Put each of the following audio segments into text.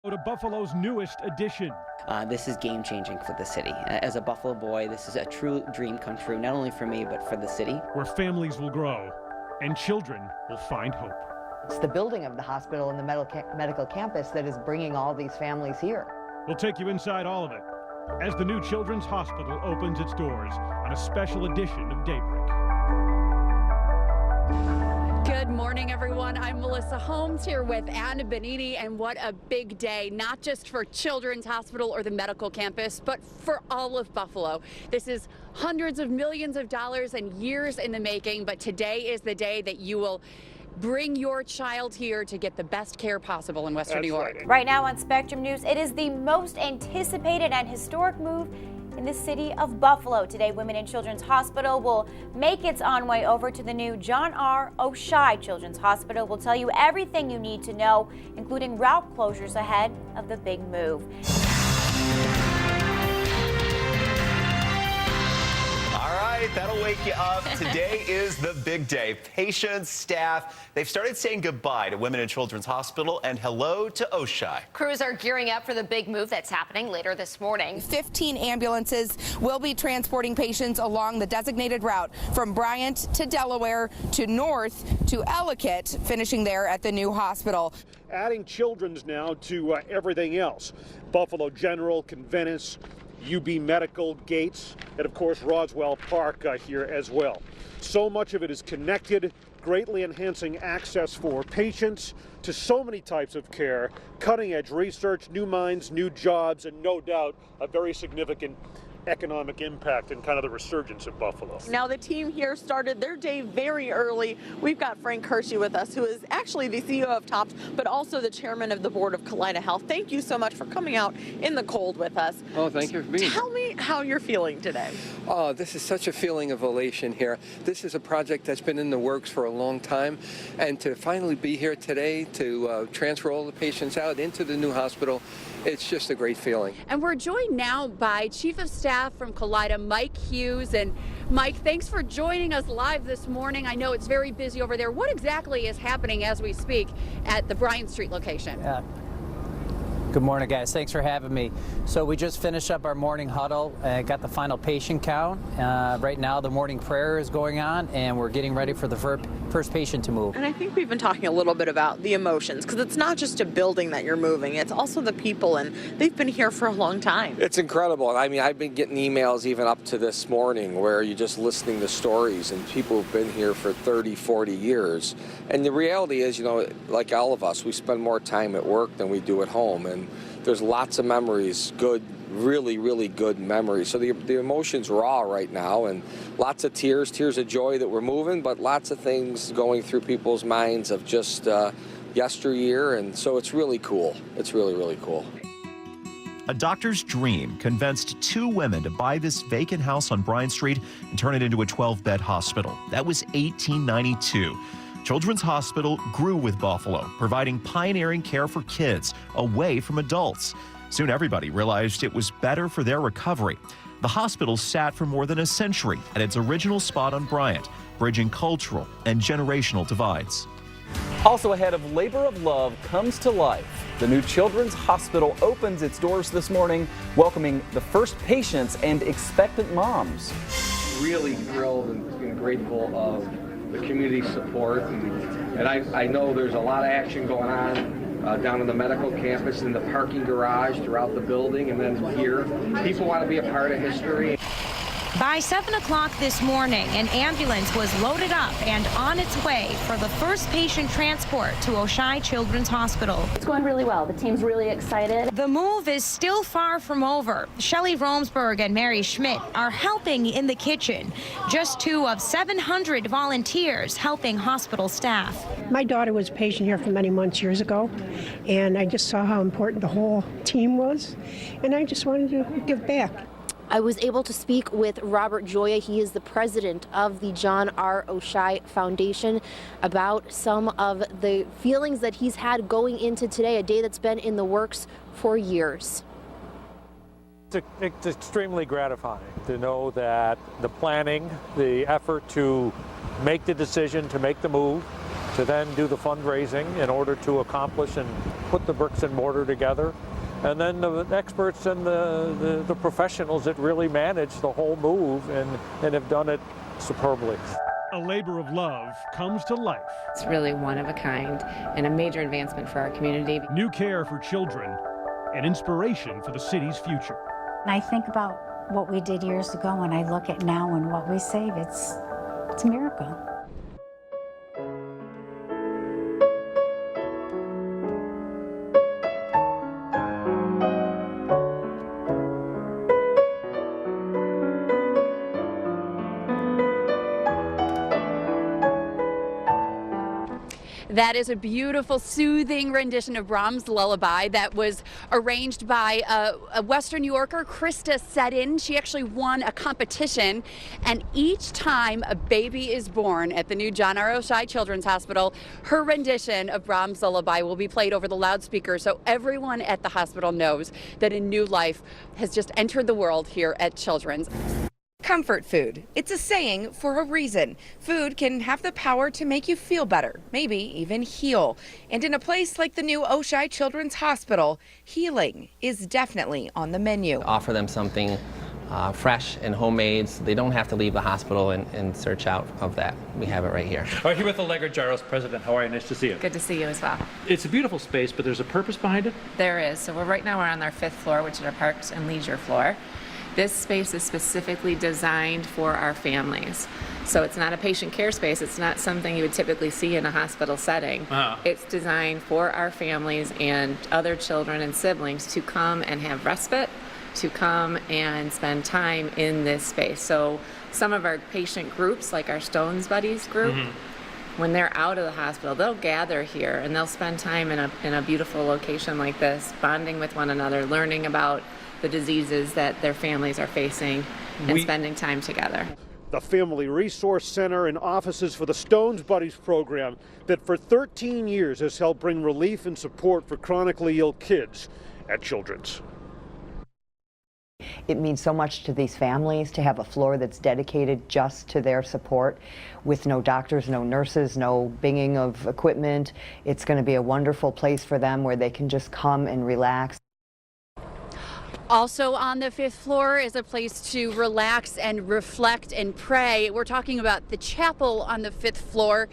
To Buffalo's newest addition. This is game-changing for the city. As a Buffalo boy, this is a true dream come true, not only for me, but for the city. Where families will grow and children will find hope. It's the building of the hospital and the medical campus that is bringing all these families here. We'll take you inside all of it as the new Children's Hospital opens its doors on a special edition of Daybreak. Good morning, everyone. I'm Melissa Holmes here with Anna Benini, and what a big day, not just for Children's Hospital or the medical campus, but for all of Buffalo. This is hundreds of millions of dollars and years in the making, but today is the day that you will bring your child here to get the best care possible in Western New York. Right now on Spectrum News, it is the most anticipated and historic move in the city of Buffalo. Today, Women and Children's Hospital will make its own way over to the new John R. Oishei Children's Hospital. We'll tell you everything you need to know, including route closures ahead of the big move. All right, that'll wake you up. Today is the big day. Patients, staff, they've started saying goodbye to Women and Children's Hospital and hello to Oishei. Crews are gearing up for the big move that's happening later this morning. 15 ambulances will be transporting patients along the designated route from Bryant to Delaware to North to Ellicott, finishing there at the new hospital. Adding Children's now to everything else. Buffalo General, Conventus, UB Medical, Gates, and of course Roswell Park here as well. So much of it is connected, greatly enhancing access for patients to so many types of care, cutting-edge research, new minds, new jobs, and no doubt a very significant economic impact and kind of the resurgence of Buffalo. Now the team here started their day very early. We've got Frank Hershey with us, who is actually the CEO of TOPS, but also the chairman of the board of Kaleida Health. Thank you so much for coming out in the cold with us. Oh, thank you for being here. Tell me how you're feeling today. Oh, this is such a feeling of elation here. This is a project that's been in the works for a long time, and to finally be here today to transfer all the patients out into the new hospital, it's just a great feeling. And we're joined now by Chief of Staff from Kaleida, Mike Hughes. And Mike, thanks for joining us live this morning. I know it's very busy over there. What exactly is happening as we speak at the Bryant Street location? Good morning, guys. Thanks for having me. So we just finished up our morning huddle, got the final patient count. Right now the morning prayer is going on, and we're getting ready for the first patient to move. And I think we've been talking a little bit about the emotions, because it's not just a building that you're moving, it's also the people, and they've been here for a long time. It's incredible. I mean, I've been getting emails even up to this morning where you're just listening to stories and people who've been here for 30, 40 years. And the reality is, you know, like all of us, we spend more time at work than we do at home. And there's lots of memories, good, really, really good memories. So the emotion's raw right now, and lots of tears of joy that we're moving, but lots of things going through people's minds of just yesteryear, and so it's really cool. It's really, really cool. A doctor's dream convinced two women to buy this vacant house on Bryant Street and turn it into a 12-bed hospital. That was 1892. Children's Hospital grew with Buffalo, providing pioneering care for kids away from adults. Soon everybody realized it was better for their recovery. The hospital sat for more than a century at its original spot on Bryant, bridging cultural and generational divides. Also ahead of Labor of Love comes to life. The new Children's Hospital opens its doors this morning, welcoming the first patients and expectant moms. Really thrilled and grateful of the community support, and I know there's a lot of action going on down in the medical campus, in the parking garage, throughout the building, and then here. People want to be a part of history. By 7 o'clock this morning, an ambulance was loaded up and on its way for the first patient transport to Oishei Children's Hospital. It's going really well. The team's really excited. The move is still far from over. Shelley Romsberg and Mary Schmidt are helping in the kitchen. Just two of 700 volunteers helping hospital staff. My daughter was a patient here for many months years ago, and I just saw how important the whole team was, and I just wanted to give back. I was able to speak with Robert Joya. He is the president of the John R. Oishei Foundation, about some of the feelings that he's had going into today, a day that's been in the works for years. It's extremely gratifying to know that the planning, the effort to make the decision, to make the move, to then do the fundraising in order to accomplish and put the bricks and mortar together. And then the experts and the professionals that really manage the whole move and have done it superbly. A labor of love comes to life. It's really one of a kind and a major advancement for our community. New care for children, an inspiration for the city's future. And I think about what we did years ago, and I look at now and what we save. It's a miracle. That is a beautiful, soothing rendition of Brahms' Lullaby that was arranged by a Western New Yorker, Krista Seddon. She actually won a competition, and each time a baby is born at the new John R. Oishei Children's Hospital, her rendition of Brahms' Lullaby will be played over the loudspeaker so everyone at the hospital knows that a new life has just entered the world here at Children's. Comfort food. It's a saying for a reason. Food can have the power to make you feel better, maybe even heal. And in a place like the new Oishei Children's Hospital, healing is definitely on the menu. Offer them something fresh and homemade so they don't have to leave the hospital and search out of that. We have it right here. All right, here with Allegra Jaros, President. How are you? Nice to see you. Good to see you as well. It's a beautiful space, but there's a purpose behind it? There is. So right now we're on our 5th floor, which is our parks and leisure floor. This space is specifically designed for our families. So it's not a patient care space. It's not something you would typically see in a hospital setting. It's designed for our families and other children and siblings to come and have respite, to come and spend time in this space. So some of our patient groups, like our Stones Buddies group, when they're out of the hospital, they'll gather here and they'll spend time in a beautiful location like this, bonding with one another, learning about the diseases that their families are facing and spending time together. The Family Resource Center and offices for the Stones Buddies program that for 13 years has helped bring relief and support for chronically ill kids at Children's. It means so much to these families to have a floor that's dedicated just to their support with no doctors, no nurses, no binging of equipment. It's going to be a wonderful place for them where they can just come and relax. Also on the 5th floor is a place to relax and reflect and pray. We're talking about the chapel on the 5th floor.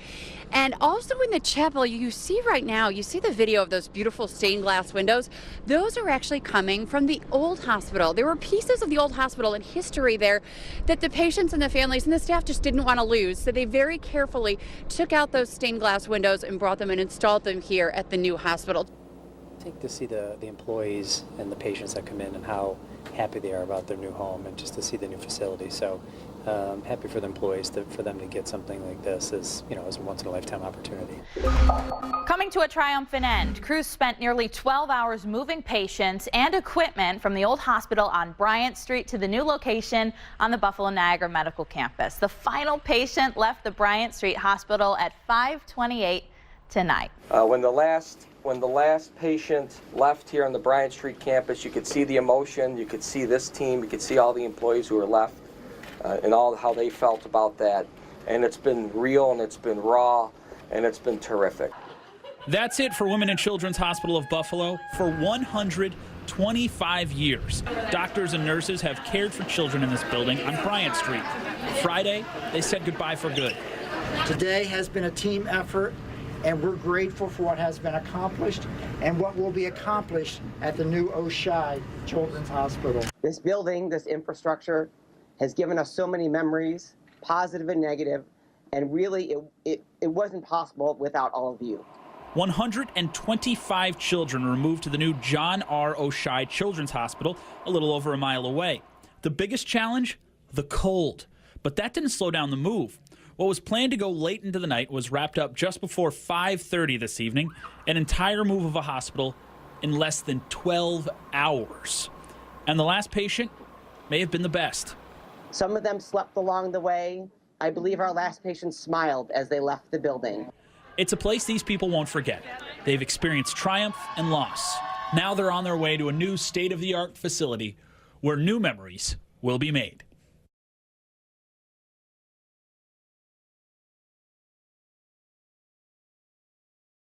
And also in the chapel, you see right now, you see the video of those beautiful stained glass windows. Those are actually coming from the old hospital. There were pieces of the old hospital and history there that the patients and the families and the staff just didn't want to lose. So they very carefully took out those stained glass windows and brought them and installed them here at the new hospital. I think to see the employees and the patients that come in and how happy they are about their new home and just to see the new facility. So happy for the employees for them to get something like this as a once-in-a-lifetime opportunity. Coming to a triumphant end, crews spent nearly 12 hours moving patients and equipment from the old hospital on Bryant Street to the new location on the Buffalo Niagara Medical Campus. The final patient left the Bryant Street Hospital at 5:28 tonight. When the last patient left here on the Bryant Street campus, you could see the emotion, you could see this team, you could see all the employees who were left and all how they felt about that. And it's been real and it's been raw and it's been terrific. That's it for Women and Children's Hospital of Buffalo. For 125 years, doctors and nurses have cared for children in this building on Bryant Street. Friday, they said goodbye for good. Today has been a team effort, and we're grateful for what has been accomplished and what will be accomplished at the new Oishei Children's Hospital. This building, this infrastructure, has given us so many memories, positive and negative, and really it wasn't possible without all of you. 125 children were moved to the new John R. Oishei Children's Hospital a little over a mile away. The biggest challenge? The cold. But that didn't slow down the move. What was planned to go late into the night was wrapped up just before 5:30 this evening, an entire move of a hospital in less than 12 hours. And the last patient may have been the best. Some of them slept along the way. I believe our last patient smiled as they left the building. It's a place these people won't forget. They've experienced triumph and loss. Now they're on their way to a new state-of-the-art facility where new memories will be made.